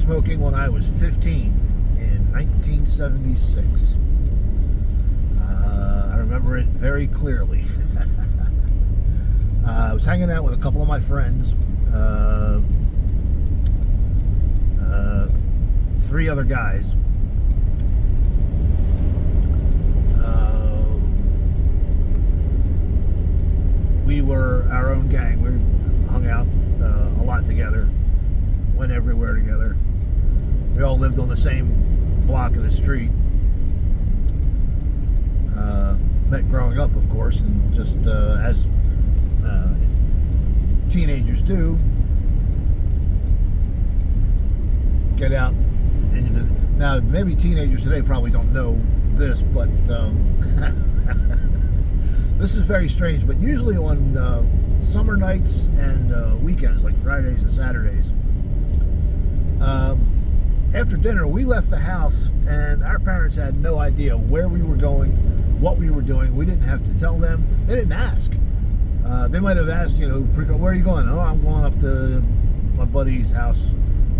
smoking when I was 15 in 1976. I remember it very clearly. I was hanging out with a couple of my friends, 3 other guys. We were our own gang. We hung out a lot together, went everywhere together. We all lived on the same block of the street. Met growing up, of course, and just as teenagers do, get out into the... Now, maybe teenagers today probably don't know this, but this is very strange, but usually on summer nights and weekends, like Fridays and Saturdays, after dinner, we left the house, and our parents had no idea where we were going, what we were doing. We didn't have to tell them. They didn't ask. They might have asked, where are you going? Oh, I'm going up to my buddy's house.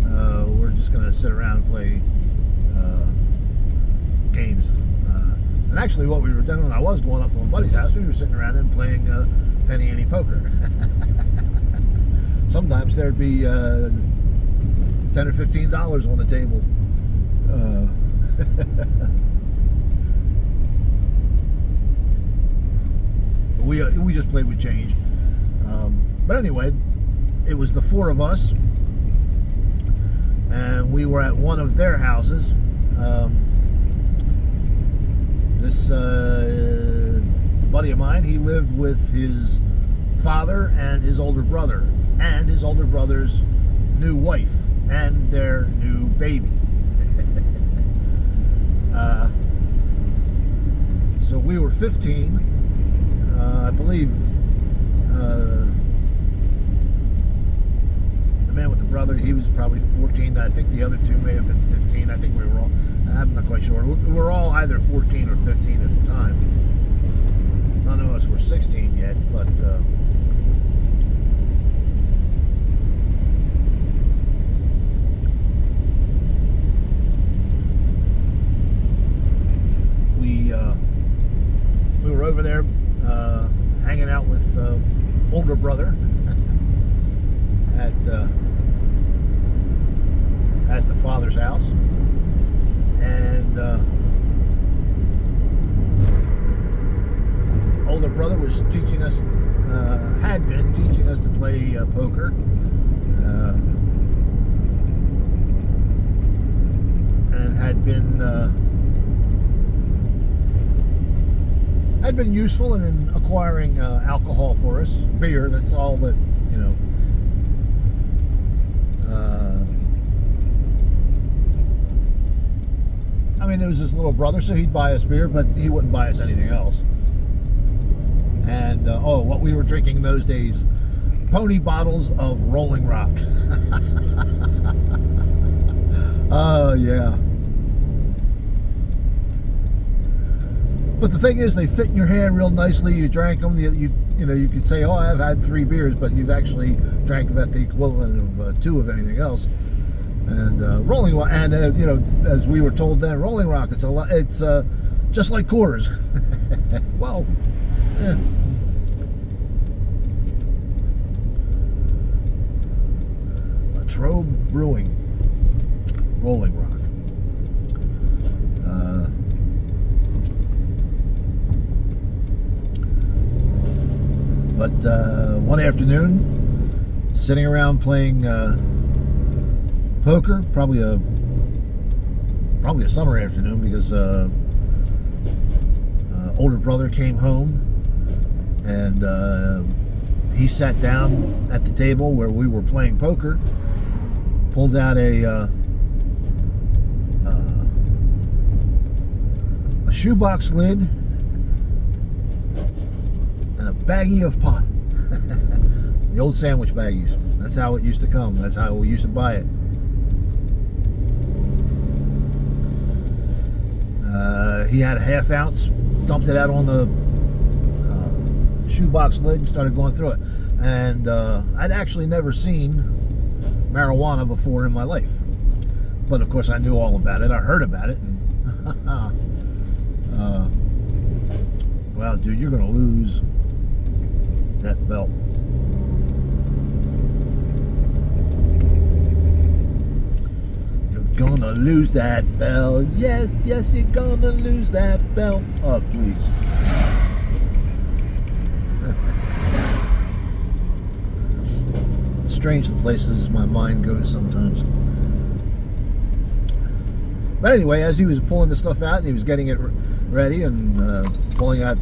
We're just going to sit around and play games. And actually, what we were doing when I was going up to my buddy's house, we were sitting around and playing penny ante poker. Sometimes there'd be $10 or $15 on the table. We just played with change. But anyway, it was the 4 of us, and we were at one of their houses. This buddy of mine, he lived with his father and his older brother, and his older brother's new wife, and their new baby. So we were 15. I believe the man with the brother, he was probably 14. I think the other 2 may have been 15. I think we were all, I'm not quite sure. We were all either 14 or 15 at the time. None of us were 16 yet, but we were over there hanging out with older brother at the father's house, and older brother was teaching us, had been teaching us to play poker, and had been useful in acquiring alcohol for us, beer. That's all that, I mean, it was his little brother, so he'd buy us beer, but he wouldn't buy us anything else. And what we were drinking in those days, pony bottles of Rolling Rock. Oh yeah. But the thing is, they fit in your hand real nicely. You drank them. You could say, "Oh, I've had 3 beers," but you've actually drank about the equivalent of 2 of anything else. And Rolling Rock, and as we were told then, Rolling Rock, it's just like Coors. Well, yeah. Latrobe Brewing, Rolling Rock. But one afternoon, sitting around playing poker, probably a summer afternoon, because older brother came home, and he sat down at the table where we were playing poker, pulled out a shoebox lid and a baggie of pot. The old sandwich baggies. That's how it used to come. That's how we used to buy it. He had a half ounce, dumped it out on the shoebox lid and started going through it. And I'd actually never seen marijuana before in my life. But of course, I knew all about it. I heard about it. And wow, dude, you're going to lose that belt. You're going to lose that belt. Yes, yes, you're going to lose that belt. Oh, please. Strange the places my mind goes sometimes. But anyway, as he was pulling the stuff out and he was getting it ready and pulling out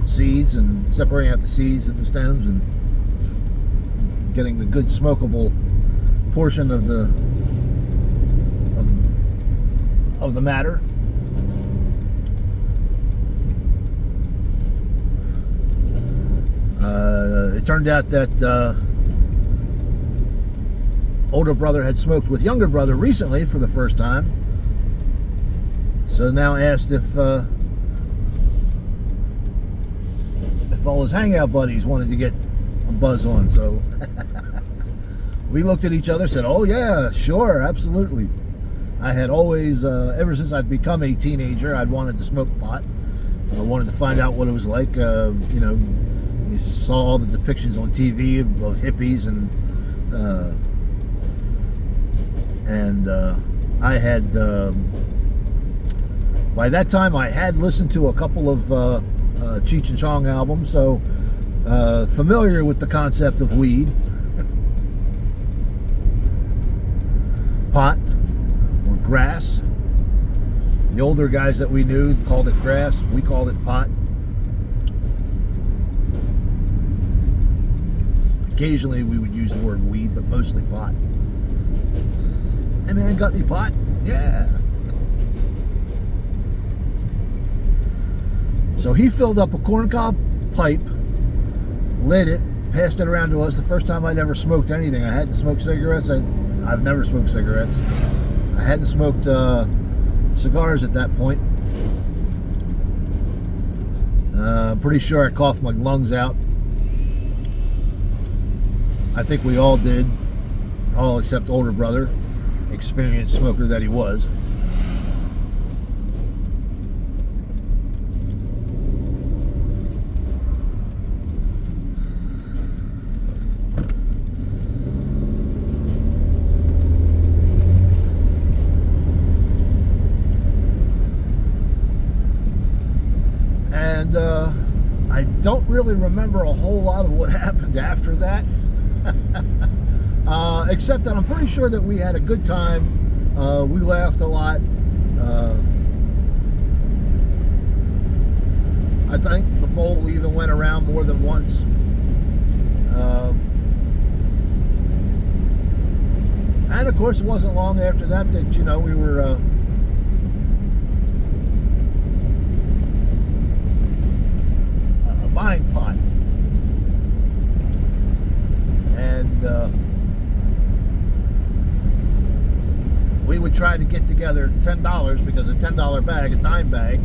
seeds and separating out the seeds and the stems and getting the good smokable portion of the matter, it turned out that older brother had smoked with younger brother recently for the first time. So now asked if all his hangout buddies wanted to get a buzz on. So we looked at each other, said, "Oh yeah, sure, absolutely." I had always, ever since I'd become a teenager, I'd wanted to smoke pot. I wanted to find out what it was like. You know, you saw all the depictions on TV of hippies, and I had, by that time, I had listened to a couple of Cheech and Chong albums, so familiar with the concept of weed. Pot, or grass. The older guys that we knew called it grass. We called it pot. Occasionally we would use the word weed, but mostly pot. Hey man, got any pot? Yeah. So he filled up a corncob pipe, lit it, passed it around to us. The first time I'd ever smoked anything. I hadn't smoked cigarettes. I've never smoked cigarettes. I hadn't smoked cigars at that point. I'm pretty sure I coughed my lungs out. I think we all did, all except older brother, experienced smoker that he was. And I don't really remember a whole lot of what happened after that. Except that I'm pretty sure that we had a good time. We laughed a lot. I think the bowl even went around more than once. And of course, it wasn't long after that that, you know, we were buying pot. And we would try to get together $10 because a $10 bag, a dime bag,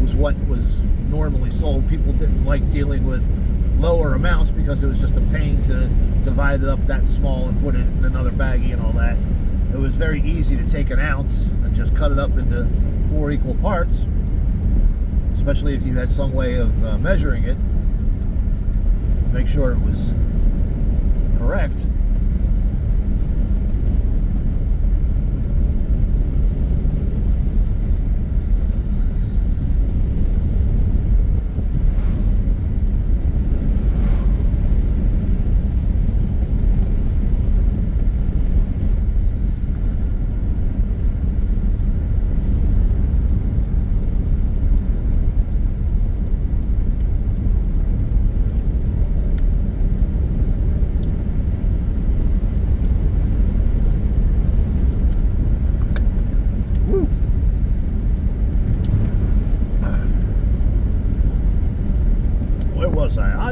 was what was normally sold. People didn't like dealing with lower amounts because it was just a pain to divide it up that small and put it in another baggie and all that. It was very easy to take an ounce and just cut it up into 4 equal parts, especially if you had some way of measuring it to make sure it was correct.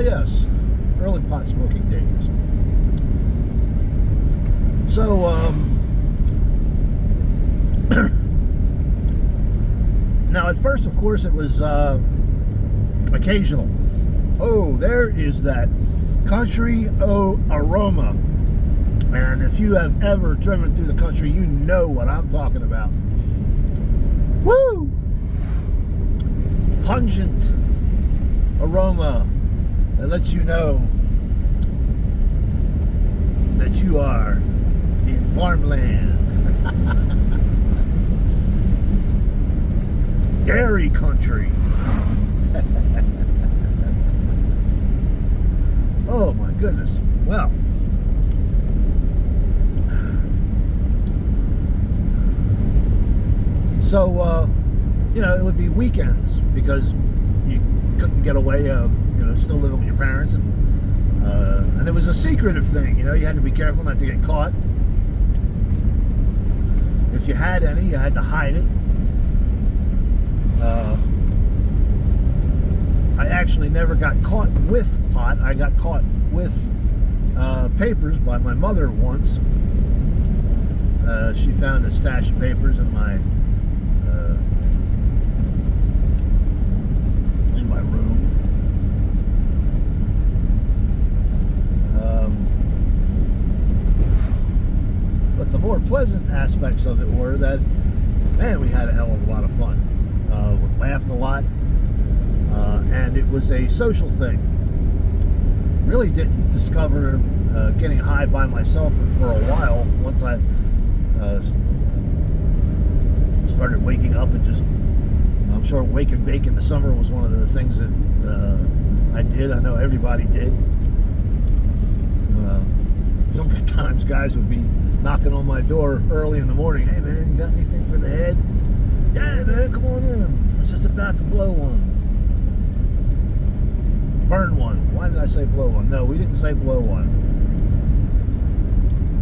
Yes, early pot smoking days. So, now at first, of course, it was occasional. Oh, there is that country aroma And if you have ever driven through the country, you know what I'm talking about. Woo! Pungent aroma that lets you know that you are in farmland. Dairy country. Oh my goodness. Well, so it would be weekends because you couldn't get away, still living with your parents, and it was a secretive thing. You had to be careful not to get caught. If you had any, you had to hide it. I actually never got caught with pot. I got caught with papers by my mother once. She found a stash of papers in my room. But the more pleasant aspects of it were that, man, we had a hell of a lot of fun. We laughed a lot. And it was a social thing. Really didn't discover getting high by myself for a while. Once I started waking up and just, I'm sure wake and bake in the summer was one of the things that I did. I know everybody did. Sometimes guys would be knocking on my door early in the morning. Hey man, you got anything for the head? Yeah man, come on in. I was just about to blow one. Burn one. Why did I say blow one? No, we didn't say blow one.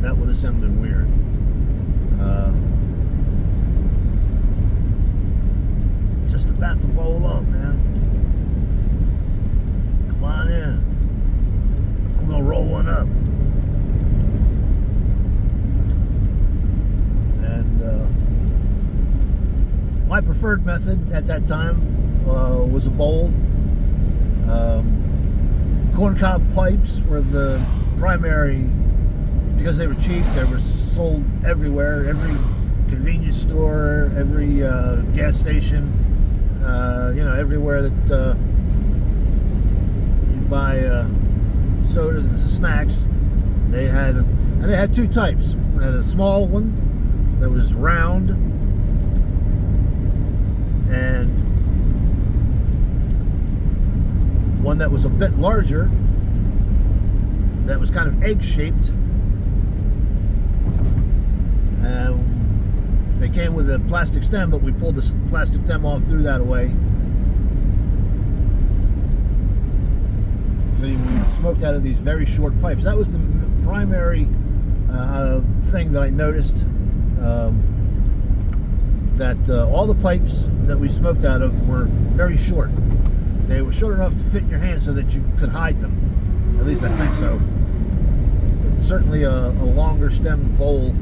That would have sounded weird. Just about to bowl up, man. Come on in. I'm gonna roll one up. And my preferred method at that time was a bowl. Corncob pipes were the primary, because they were cheap. They were sold everywhere, every convenience store, every gas station, everywhere that you buy sodas and snacks. They had two types. They had a small one that was round, and one that was a bit larger, that was kind of egg-shaped. They came with a plastic stem, but we pulled the plastic stem off, threw that away. So we smoked out of these very short pipes. That was the primary thing that I noticed, that all the pipes that we smoked out of were very short. They were short enough to fit in your hand so that you could hide them. At least I think so. But certainly a longer stemmed bowl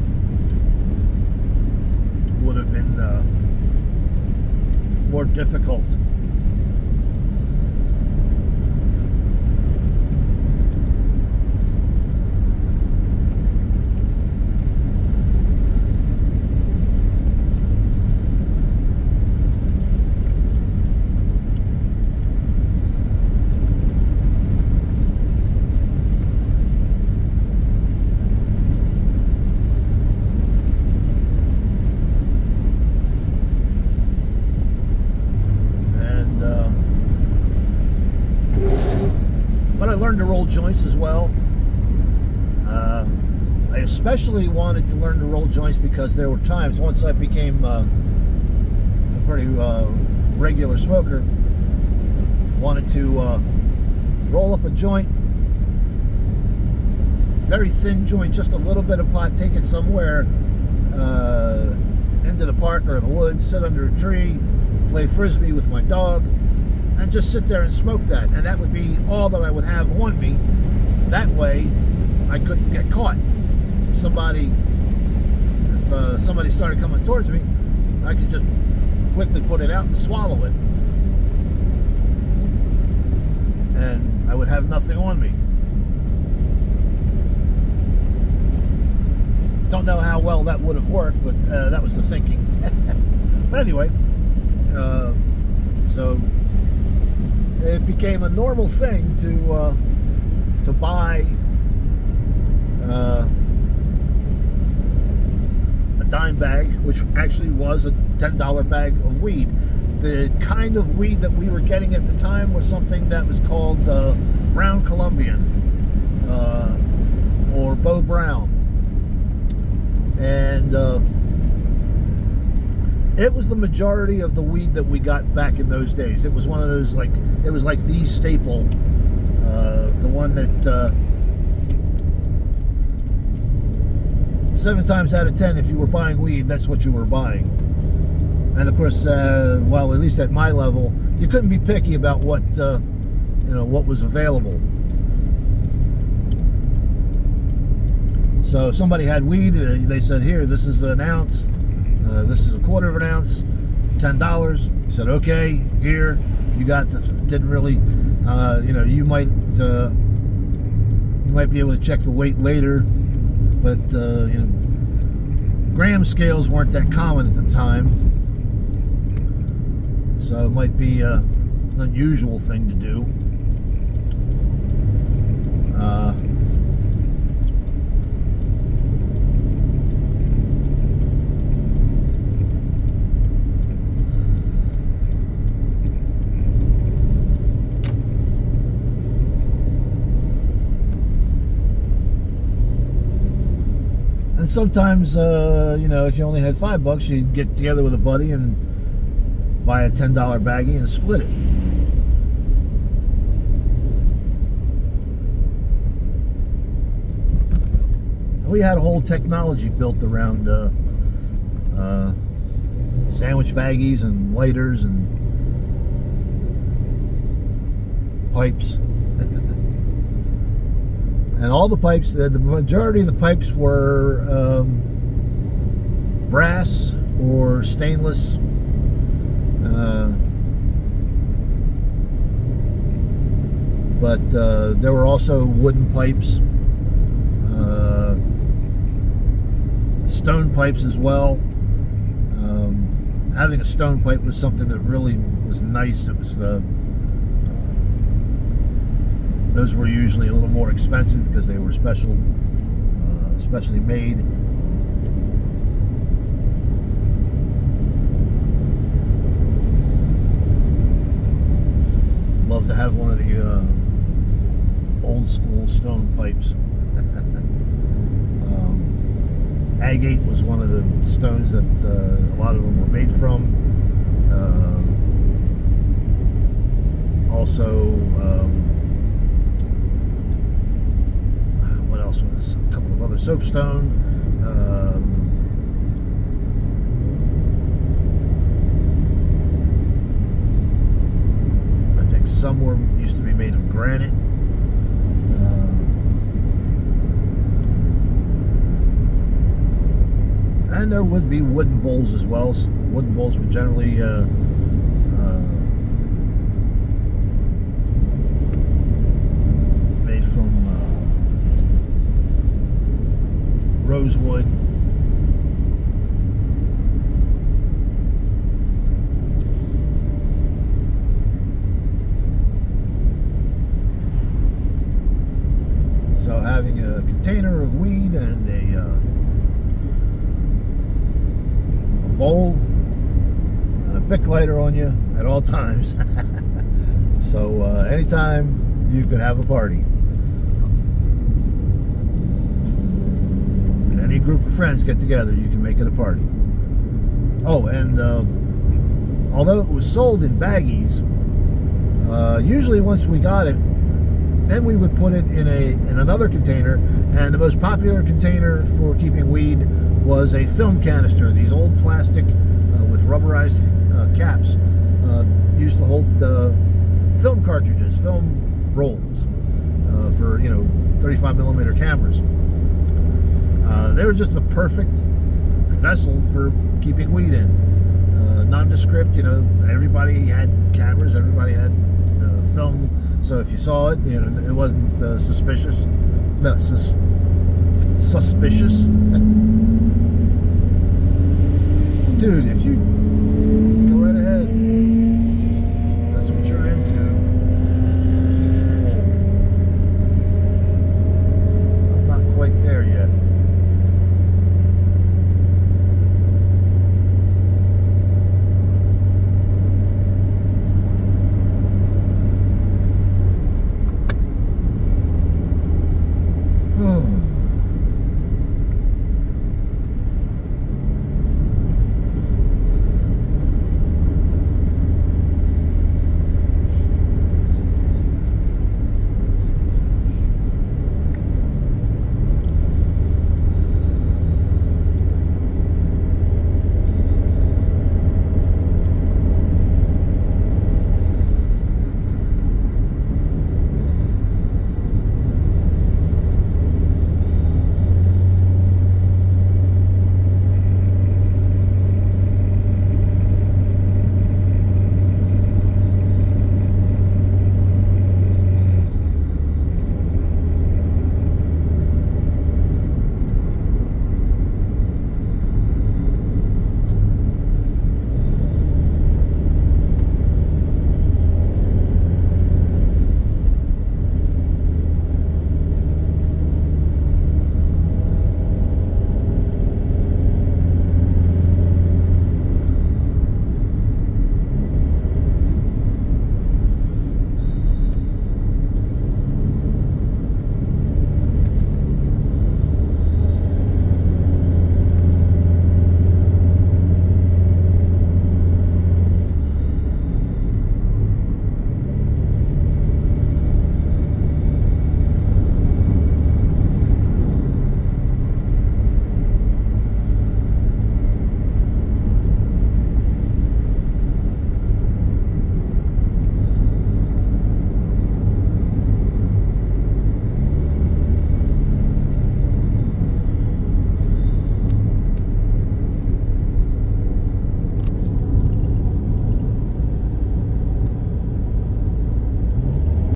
would have been more difficult. But I learned to roll joints as well. I especially wanted to learn to roll joints because there were times, once I became a pretty regular smoker, wanted to roll up a joint, very thin joint, just a little bit of pot, take it somewhere into the park or the woods, sit under a tree, play frisbee with my dog, and just sit there and smoke that. And that would be all that I would have on me. That way, I couldn't get caught. If somebody started coming towards me, I could just quickly put it out and swallow it. And I would have nothing on me. Don't know how well that would have worked, but that was the thinking. But anyway, so it became a normal thing to buy a dime bag, which actually was a $10 bag of weed. The kind of weed that we were getting at the time was something that was called Brown Colombian or Beau Brown, and it was the majority of the weed that we got back in those days. It was one of those, like, it was like the staple, the one that 7 times out of 10, if you were buying weed, that's what you were buying. And of course, well, at least at my level, you couldn't be picky about what what was available. So somebody had weed, they said, here, this is an ounce, this is a quarter of an ounce, $10. You said, okay, here, you got this. Didn't really, you might be able to check the weight later, but gram scales weren't that common at the time, so it might be an unusual thing to do. And sometimes, if you only had $5, you'd get together with a buddy and buy a $10 baggie and split it. And we had a whole technology built around sandwich baggies and lighters and pipes. And all the pipes, the majority of the pipes were brass or stainless. But there were also wooden pipes, stone pipes as well. Having a stone pipe was something that really was nice. It was those were usually a little more expensive because they were specially made. Love to have one of the old school stone pipes. Agate was one of the stones that a lot of them were made from. Also, what else was? A couple of other soapstone. I think some used to be made of granite. And there would be wooden bowls as well. Wooden bowls were generally made from rosewood. So having a container of weed and a bowl and a Bic lighter on you at all times. So anytime you could have a party. Any group of friends get together, you can make it a party. Oh, and although it was sold in baggies, usually once we got it, then we would put it in another container, and the most popular container for keeping weed was a film canister. These old plastic with rubberized caps used to hold film cartridges, film rolls for 35 millimeter cameras. They were just the perfect vessel for keeping weed in. Nondescript, everybody had cameras, everybody had film. So if you saw it, it wasn't suspicious. No, suspicious. dude, if you